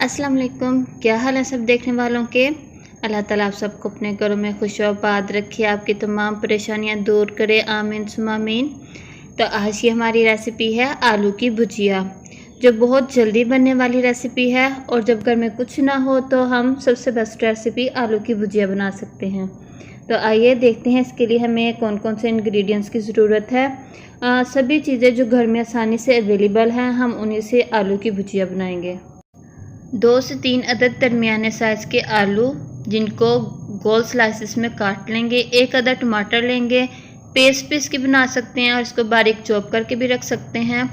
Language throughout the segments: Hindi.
अस्सलाम वालेकुम। क्या हाल है सब देखने वालों के। अल्लाह ताला आप सबको अपने घरों में खुश और आबाद रखे, आपकी तमाम परेशानियां दूर करे, आमीन सुम्मा आमीन। तो आज की हमारी रेसिपी है आलू की भुजिया, जो बहुत जल्दी बनने वाली रेसिपी है। और जब घर में कुछ ना हो तो हम सबसे बेस्ट रेसिपी आलू की भुजिया बना सकते हैं। तो आइए देखते हैं इसके लिए हमें कौन कौन से इंग्रेडिएंट्स की ज़रूरत है। सभी चीज़ें जो घर में आसानी से अवेलेबल हैं, हम उन्हीं से आलू की भुजिया बनाएंगे। 2 से 3 अदद दरमियाने साइज़ के आलू, जिनको गोल स्लाइसिस में काट लेंगे। 1 अदद टमाटर लेंगे, पेस्ट भी इसकी बना सकते हैं और इसको बारीक चॉप करके भी रख सकते हैं,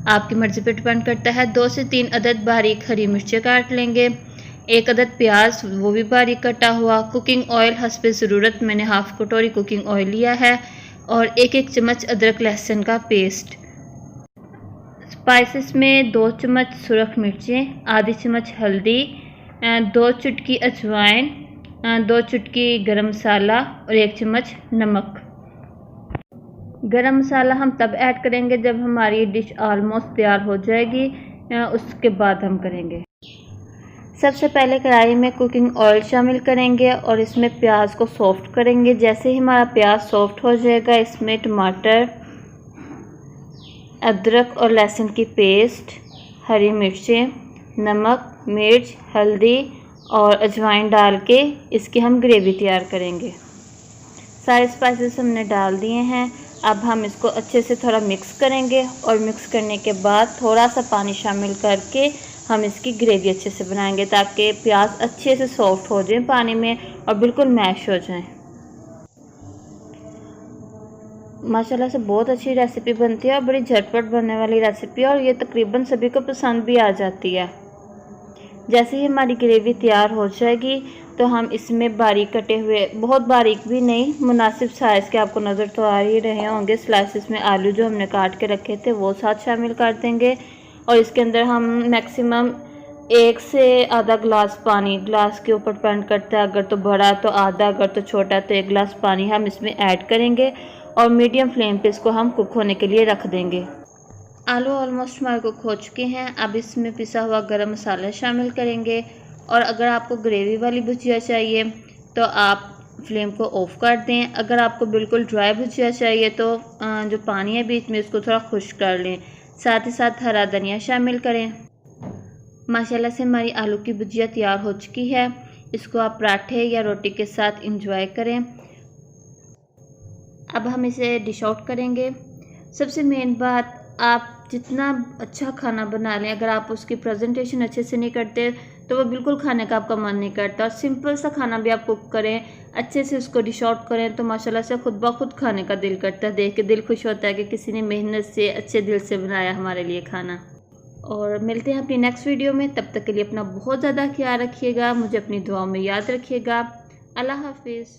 आपकी मर्ज़ी पर डिपेंड करता है। 2 से 3 अदद बारीक हरी मिर्चें काट लेंगे। 1 अदद प्याज, वो भी बारीक कटा हुआ। कुकिंग ऑयल हस्ब ज़रूरत, मैंने हाफ़ कटोरी कुकिंग ऑयल लिया है। और 1-1 चम्मच अदरक लहसुन का पेस्ट। स्पाइसेस में 2 चम्मच सुरख मिर्चें, आधी चम्मच हल्दी, 2 चुटकी अजवाइन, 2 चुटकी गरम मसाला और 1 चम्मच नमक। गरम मसाला हम तब ऐड करेंगे जब हमारी डिश ऑलमोस्ट तैयार हो जाएगी, उसके बाद हम करेंगे। सबसे पहले कढ़ाई में कुकिंग ऑयल शामिल करेंगे और इसमें प्याज को सॉफ्ट करेंगे। जैसे ही हमारा प्याज सॉफ्ट हो जाएगा, इसमें टमाटर, अदरक और लहसुन की पेस्ट, हरी मिर्चें, नमक, मिर्च, हल्दी और अजवाइन डाल के इसकी हम ग्रेवी तैयार करेंगे। सारे स्पाइसेस हमने डाल दिए हैं। अब हम इसको अच्छे से थोड़ा मिक्स करेंगे और मिक्स करने के बाद थोड़ा सा पानी शामिल करके हम इसकी ग्रेवी अच्छे से बनाएंगे, ताकि प्याज अच्छे से सॉफ्ट हो जाए पानी में और बिल्कुल मैश हो जाए। माशाल्लाह से बहुत अच्छी रेसिपी बनती है और बड़ी झटपट बनने वाली रेसिपी है, और ये तकरीबन सभी को पसंद भी आ जाती है। जैसे ही हमारी ग्रेवी तैयार हो जाएगी तो हम इसमें बारीक कटे हुए, बहुत बारीक भी नहीं, मुनासिब साइज़ के, आपको नज़र तो आ ही रहे होंगे स्लाइसिस में आलू जो हमने काट के रखे थे, वो साथ शामिल कर देंगे। और इसके अंदर हम मैक्सिमम 1 से आधा गिलास पानी, गिलास के ऊपर डिपेंड करता है, अगर तो बड़ा तो आधा, अगर तो छोटा तो 1 गिलास पानी हम इसमें ऐड करेंगे और मीडियम फ्लेम पे इसको हम कुक होने के लिए रख देंगे। आलू ऑलमोस्ट हमारे कुक हो चुके हैं। अब इसमें पिसा हुआ गरम मसाला शामिल करेंगे। और अगर आपको ग्रेवी वाली भुजिया चाहिए तो आप फ्लेम को ऑफ कर दें। अगर आपको बिल्कुल ड्राई भुजिया चाहिए तो जो पानी है बीच में, उसको थोड़ा खुश्क कर लें। साथ ही साथ हरा धनिया शामिल करें। माशाल्लाह से हमारी आलू की भुजिया तैयार हो चुकी है। इसको आप पराठे या रोटी के साथ इंजॉय करें। अब हम इसे डिश आउट करेंगे। सबसे मेन बात, आप जितना अच्छा खाना बना लें, अगर आप उसकी प्रेजेंटेशन अच्छे से नहीं करते तो वो बिल्कुल खाने का आपका मन नहीं करता। और सिंपल सा खाना भी आप कुक करें, अच्छे से उसको डिश आउट करें, तो माशाल्लाह से खुद ब खुद खाने का दिल करता है। देख के दिल खुश होता है कि किसी ने मेहनत से, अच्छे दिल से बनाया हमारे लिए खाना। और मिलते हैं अपनी नेक्स्ट वीडियो में। तब तक के लिए अपना बहुत ज़्यादा ख्याल रखिएगा, मुझे अपनी दुआओं में याद रखिएगा। अल्लाह हाफिज़।